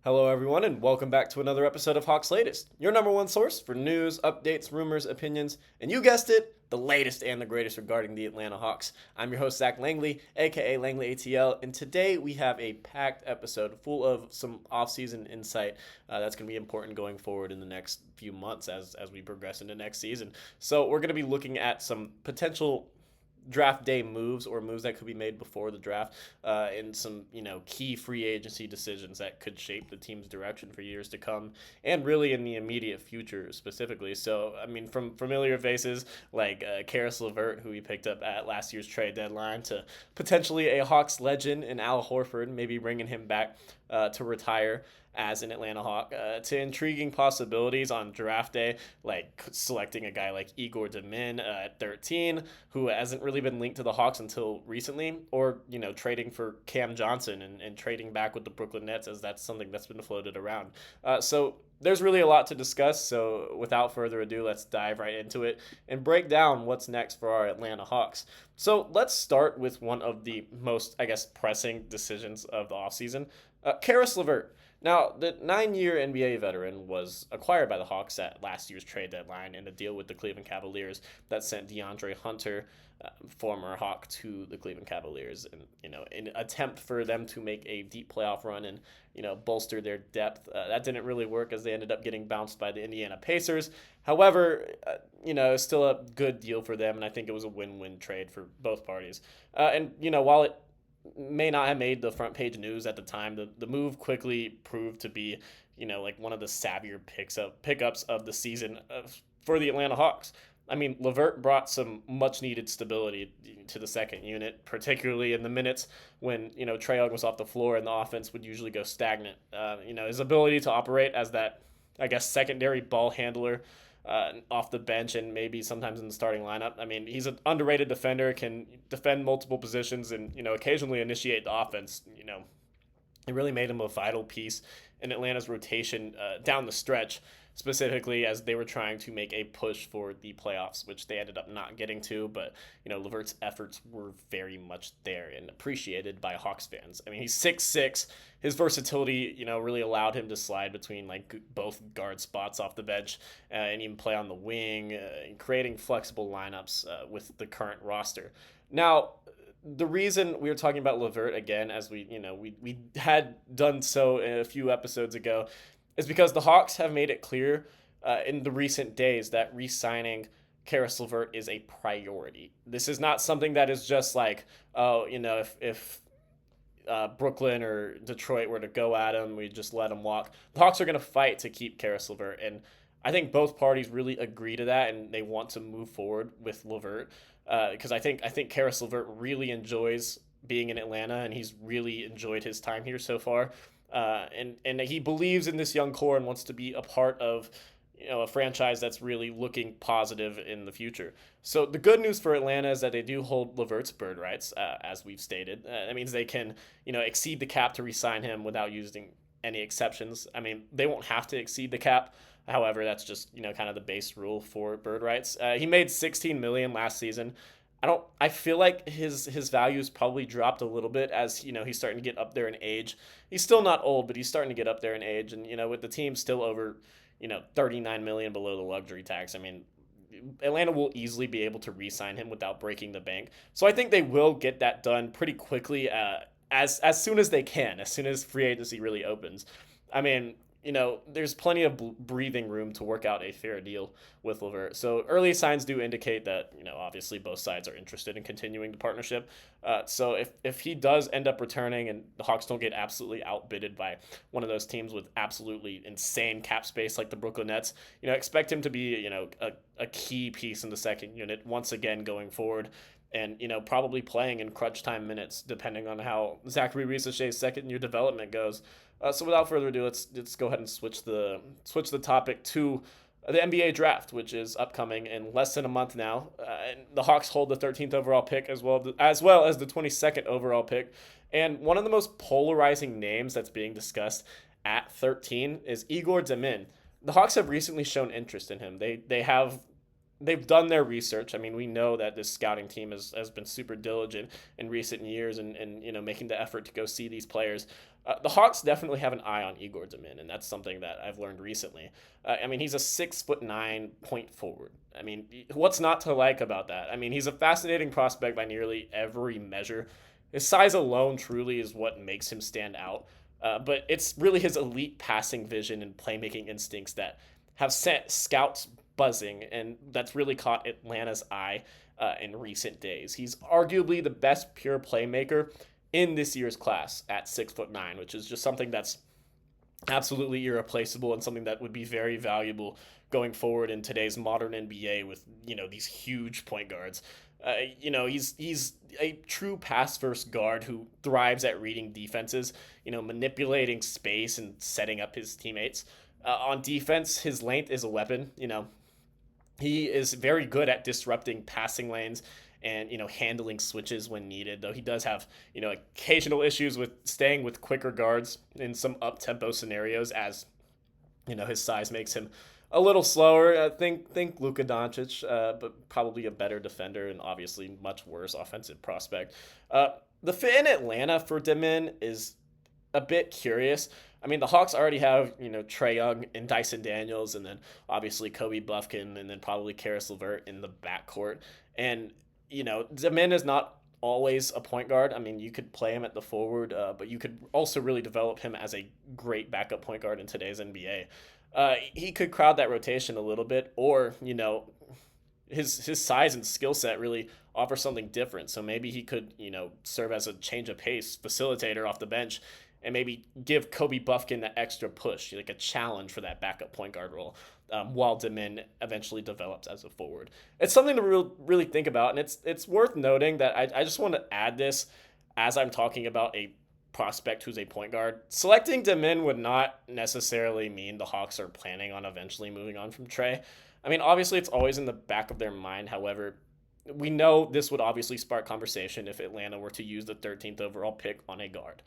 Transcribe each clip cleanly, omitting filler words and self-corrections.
Hello, everyone, and welcome back to another episode of Hawks Latest, your number one source for news, updates, rumors, opinions, and you guessed it, the latest and the greatest regarding the Atlanta Hawks. I'm your host, Zach Langley, aka Langley ATL, and today we have a packed episode full of some offseason insight that's going to be important going forward in the next few months as we progress into next season. So, we're going to be looking at some potential draft day moves or moves that could be made before the draft and some key free agency decisions that could shape the team's direction for years to come and really in the immediate future specifically. So I mean, from familiar faces like Caris, LeVert, who we picked up at last year's trade deadline, to potentially a Hawks legend in Al Horford, maybe bringing him back to retire as an Atlanta Hawk, to intriguing possibilities on draft day, like selecting a guy like Igor Demin at 13, who hasn't really been linked to the Hawks until recently, or, trading for Cam Johnson and trading back with the Brooklyn Nets, as that's something that's been floated around. So there's really a lot to discuss, so without further ado, let's dive right into it and break down what's next for our Atlanta Hawks. So let's start with one of the most, pressing decisions of the offseason. Caris LeVert. Now, the 9-year NBA veteran was acquired by the Hawks at last year's trade deadline in a deal with the Cleveland Cavaliers that sent DeAndre Hunter, former Hawk, to the Cleveland Cavaliers, and in an attempt for them to make a deep playoff run and bolster their depth. That didn't really work, as they ended up getting bounced by the Indiana Pacers. However, it's still a good deal for them, and I think it was a win-win trade for both parties. And while it may not have made the front page news at the time, the move quickly proved to be, one of the savvier pickups of the season for the Atlanta Hawks. I mean, LeVert brought some much-needed stability to the second unit, particularly in the minutes when, Trae Young was off the floor and the offense would usually go stagnant. His ability to operate as that, secondary ball handler off the bench and maybe sometimes in the starting lineup. I mean, he's an underrated defender, can defend multiple positions and, occasionally initiate the offense. It really made him a vital piece in Atlanta's rotation down the stretch, specifically as they were trying to make a push for the playoffs, which they ended up not getting to. But, LeVert's efforts were very much there and appreciated by Hawks fans. I mean, he's 6'6". His versatility, really allowed him to slide between both guard spots off the bench and even play on the wing, and creating flexible lineups with the current roster. Now, the reason we were talking about LeVert again, as we had done so a few episodes ago, is because the Hawks have made it clear in the recent days that re-signing Caris LeVert is a priority. This is not something that is just if Brooklyn or Detroit were to go at him, we just let him walk. The Hawks are going to fight to keep Caris LeVert, and I think both parties really agree to that, and they want to move forward with LeVert because I think Caris LeVert really enjoys being in Atlanta, and he's really enjoyed his time here so far. And he believes in this young core and wants to be a part of a franchise that's really looking positive in the future. So the good news for Atlanta is that they do hold LeVert's bird rights, as we've stated. That means they can exceed the cap to re-sign him without using any exceptions. I mean, they won't have to exceed the cap. However, that's just kind of the base rule for bird rights. He made $16 million last season. I feel like his value's probably dropped a little bit as, he's starting to get up there in age. He's still not old, but he's starting to get up there in age. And, with the team still over, $39 million below the luxury tax, I mean, Atlanta will easily be able to re-sign him without breaking the bank. So I think they will get that done pretty quickly, as soon as they can, as soon as free agency really opens. I mean, there's plenty of breathing room to work out a fair deal with LeVert. So early signs do indicate that, obviously both sides are interested in continuing the partnership. So if he does end up returning and the Hawks don't get absolutely outbidded by one of those teams with absolutely insane cap space like the Brooklyn Nets, expect him to be, a key piece in the second unit once again going forward. And, probably playing in crunch time minutes, depending on how Zachary Risaché's second year development goes. So without further ado, let's go ahead and switch the topic to the NBA draft, which is upcoming in less than a month now. And the Hawks hold the 13th overall pick as well as the 22nd overall pick. And one of the most polarizing names that's being discussed at 13 is Igor Demin. The Hawks have recently shown interest in him. They have they've done their research. I mean, we know that this scouting team has been super diligent in recent years and making the effort to go see these players. The Hawks definitely have an eye on Igor Demin, and that's something that I've learned recently. I mean, he's a 6'9" point forward. I mean, what's not to like about that? I mean, he's a fascinating prospect by nearly every measure. His size alone truly is what makes him stand out. But it's really his elite passing vision and playmaking instincts that have sent scouts buzzing, and that's really caught Atlanta's eye in recent days. He's arguably the best pure playmaker in this year's class at 6'9", which is just something that's absolutely irreplaceable and something that would be very valuable going forward in today's modern NBA with these huge point guards. He's a true pass first guard who thrives at reading defenses, manipulating space and setting up his teammates. On defense, his length is a weapon. He is very good at disrupting passing lanes and handling switches when needed, though he does have occasional issues with staying with quicker guards in some up tempo scenarios, as his size makes him a little slower. Think Luka Doncic, but probably a better defender and obviously much worse offensive prospect. The fit in Atlanta for Demin is a bit curious. I mean, the Hawks already have Trae Young and Dyson Daniels, and then obviously Kobe Buffkin, and then probably Caris LeVert in the backcourt. And Demin is not always a point guard. I mean, you could play him at the forward, but you could also really develop him as a great backup point guard in today's NBA. He could crowd that rotation a little bit, or his size and skill set really offer something different. So maybe he could serve as a change of pace facilitator off the bench, and maybe give Kobe Buffkin that extra push, like a challenge for that backup point guard role, while Demin eventually develops as a forward. It's something to really think about, and it's worth noting that I just want to add this as I'm talking about a prospect who's a point guard. Selecting Demin would not necessarily mean the Hawks are planning on eventually moving on from Trae. I mean, obviously it's always in the back of their mind. However, we know this would obviously spark conversation if Atlanta were to use the 13th overall pick on a guard.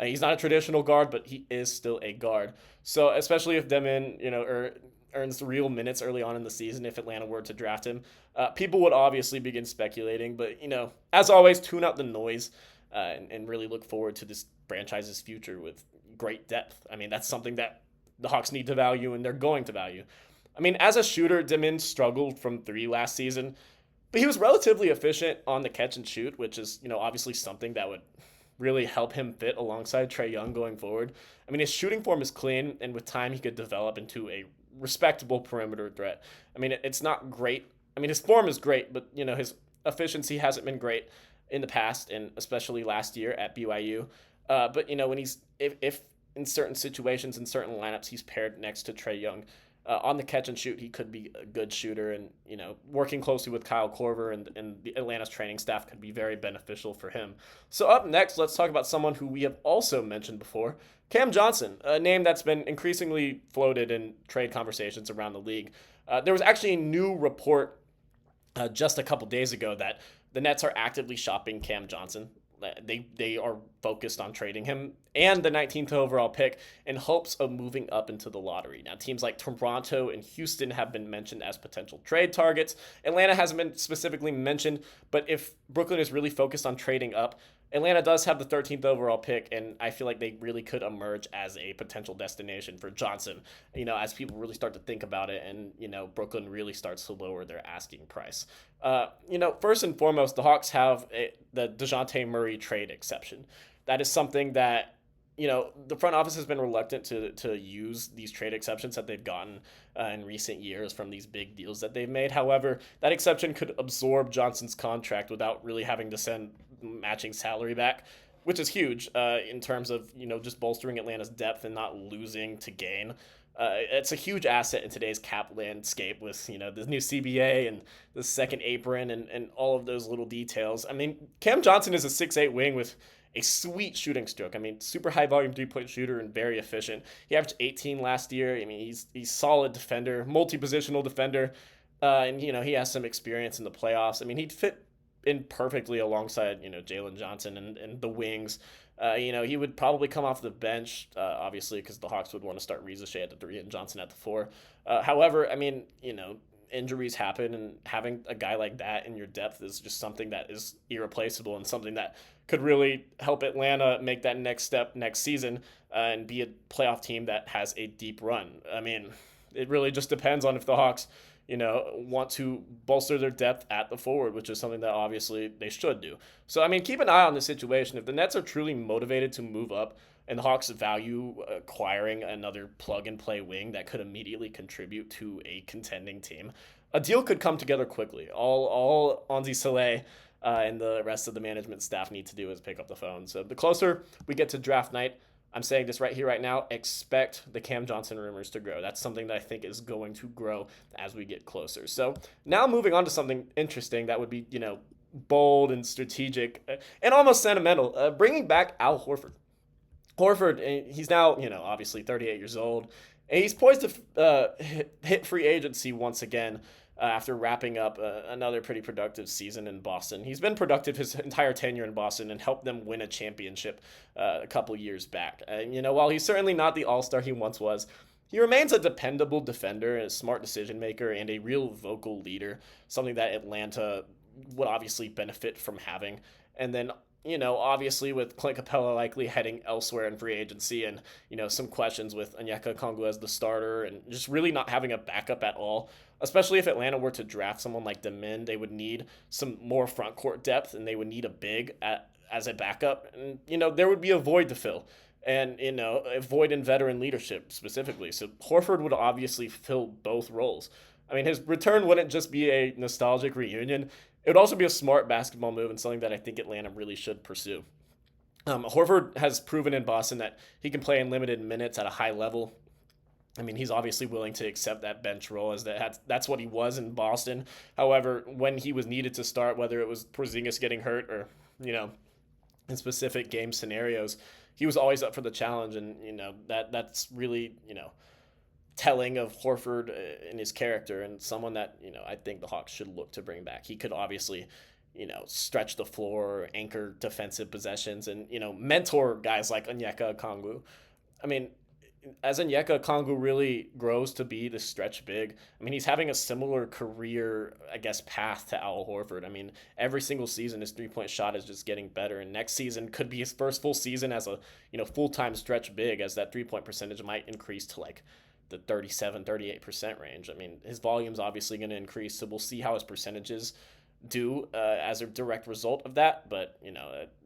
He's not a traditional guard, but he is still a guard. So especially if Demin, earns real minutes early on in the season, if Atlanta were to draft him, people would obviously begin speculating. But as always, tune out the noise and really look forward to this franchise's future with great depth. I mean, that's something that the Hawks need to value, and they're going to value. I mean, as a shooter, Demin struggled from three last season, but he was relatively efficient on the catch and shoot, which is obviously something that would really help him fit alongside Trae Young going forward. I mean, his shooting form is clean, and with time he could develop into a respectable perimeter threat. I mean, it's not great. I mean, his form is great, but his efficiency hasn't been great in the past, and especially last year at BYU. But when he's if in certain situations, in certain lineups, he's paired next to Trae Young. On the catch and shoot, he could be a good shooter, and working closely with Kyle Korver and the Atlanta's training staff could be very beneficial for him. So up next, let's talk about someone who we have also mentioned before, Cam Johnson, a name that's been increasingly floated in trade conversations around the league. There was actually a new report just a couple days ago that the Nets are actively shopping Cam Johnson. They are focused on trading him and the 19th overall pick in hopes of moving up into the lottery. Now, teams like Toronto and Houston have been mentioned as potential trade targets. Atlanta hasn't been specifically mentioned, but if Brooklyn is really focused on trading up, Atlanta does have the 13th overall pick, and I feel like they really could emerge as a potential destination for Johnson, as people really start to think about it, and, Brooklyn really starts to lower their asking price. First and foremost, the Hawks have the DeJounte Murray trade exception. That is something that, the front office has been reluctant to use these trade exceptions that they've gotten in recent years from these big deals that they've made. However, that exception could absorb Johnson's contract without really having to send matching salary back, which is huge in terms of, just bolstering Atlanta's depth and not losing to gain. It's a huge asset in today's cap landscape with, the new CBA and the second apron and all of those little details. I mean, Cam Johnson is a 6'8" wing with a sweet shooting stroke. I mean, super high volume 3-point shooter and very efficient. He averaged 18 last year. I mean, he's solid defender, multi-positional defender, and he has some experience in the playoffs. I mean, he'd fit in perfectly alongside Jalen Johnson and the wings. He would probably come off the bench, obviously, because the Hawks would want to start Riza Shea at the 3 and Johnson at the 4. However, I mean, injuries happen, and having a guy like that in your depth is just something that is irreplaceable and something that could really help Atlanta make that next step next season and be a playoff team that has a deep run. I mean, it really just depends on if the Hawks, want to bolster their depth at the forward, which is something that obviously they should do. So, I mean, keep an eye on the situation. If the Nets are truly motivated to move up and the Hawks value acquiring another plug-and-play wing that could immediately contribute to a contending team, a deal could come together quickly. All Onzi Soleil and the rest of the management staff need to do is pick up the phone. So the closer we get to draft night, I'm saying this right here, right now, expect the Cam Johnson rumors to grow. That's something that I think is going to grow as we get closer. So now moving on to something interesting that would be, bold and strategic and almost sentimental, bringing back Al Horford. Horford, he's now, obviously 38 years old, and he's poised to hit free agency once again after wrapping up another pretty productive season in Boston. He's been productive his entire tenure in Boston and helped them win a championship a couple years back. And, while he's certainly not the all-star he once was, he remains a dependable defender, a smart decision maker, and a real vocal leader, something that Atlanta would obviously benefit from having. And then obviously with Clint Capella likely heading elsewhere in free agency and, some questions with Onyeka Okongwu as the starter and just really not having a backup at all, especially if Atlanta were to draft someone like Demin, they would need some more front court depth and they would need a big as a backup. And, there would be a void to fill and, a void in veteran leadership specifically. So Horford would obviously fill both roles. I mean, his return wouldn't just be a nostalgic reunion. It would also be a smart basketball move and something that I think Atlanta really should pursue. Horford has proven in Boston that he can play in limited minutes at a high level. I mean, he's obviously willing to accept that bench role as that's what he was in Boston. However, when he was needed to start, whether it was Porzingis getting hurt or, in specific game scenarios, he was always up for the challenge. And, that's really, telling of Horford and his character and someone that, I think the Hawks should look to bring back. He could obviously, stretch the floor, anchor defensive possessions, and, mentor guys like Onyeka Okongwu. I mean, as Onyeka Okongwu really grows to be the stretch big, I mean, he's having a similar career, path to Al Horford. I mean, every single season, his three-point shot is just getting better, and next season could be his first full season as a, full-time stretch big, as that three-point percentage might increase to, the 37-38% range. I mean, his volume's obviously going to increase, so we'll see how his percentages do as a direct result of that, but,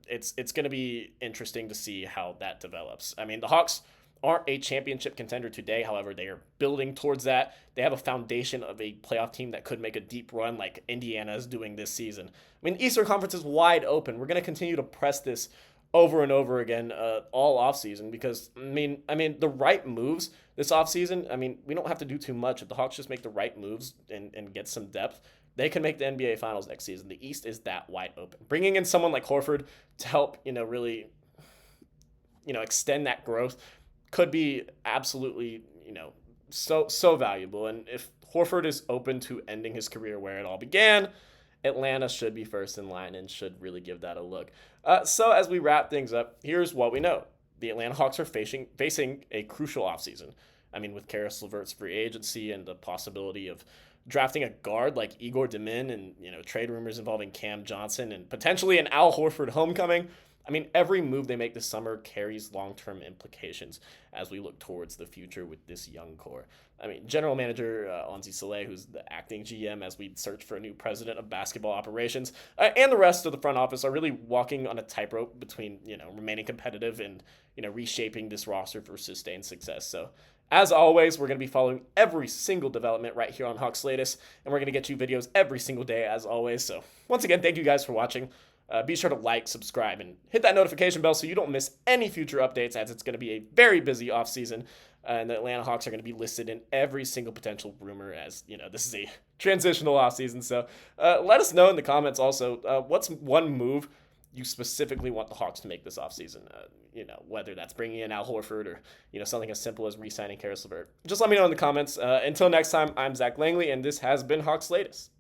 it's going to be interesting to see how that develops. I mean, the Hawks aren't a championship contender today. However, they are building towards that. They have a foundation of a playoff team that could make a deep run like Indiana is doing this season. I mean, Eastern Conference is wide open. We're going to continue to press this over and over again all offseason because, I mean, the right moves this offseason, I mean, we don't have to do too much. If the Hawks just make the right moves and get some depth, they can make the NBA Finals next season. The East is that wide open. Bringing in someone like Horford to help, really, extend that growth could be absolutely, so valuable. And if Horford is open to ending his career where it all began, Atlanta should be first in line and should really give that a look. So as we wrap things up, here's what we know. The Atlanta Hawks are facing a crucial offseason. I mean, with Caris LeVert's free agency and the possibility of drafting a guard like Igor Demin and, trade rumors involving Cam Johnson and potentially an Al Horford homecoming, I mean, every move they make this summer carries long-term implications as we look towards the future with this young core. I mean, General Manager Onzi Soleil, who's the acting GM as we search for a new president of basketball operations, and the rest of the front office are really walking on a tightrope between, remaining competitive and, reshaping this roster for sustained success. So, as always, we're going to be following every single development right here on Hawks Latest, and we're going to get you videos every single day as always. So, once again, thank you guys for watching. Be sure to like, subscribe, and hit that notification bell so you don't miss any future updates, as it's going to be a very busy offseason. And the Atlanta Hawks are going to be listed in every single potential rumor as, this is a transitional offseason. So let us know in the comments also, what's one move you specifically want the Hawks to make this offseason? Whether that's bringing in Al Horford or, something as simple as re-signing Caris LeVert. Just let me know in the comments. Until next time, I'm Zach Langley, and this has been Hawks Latest.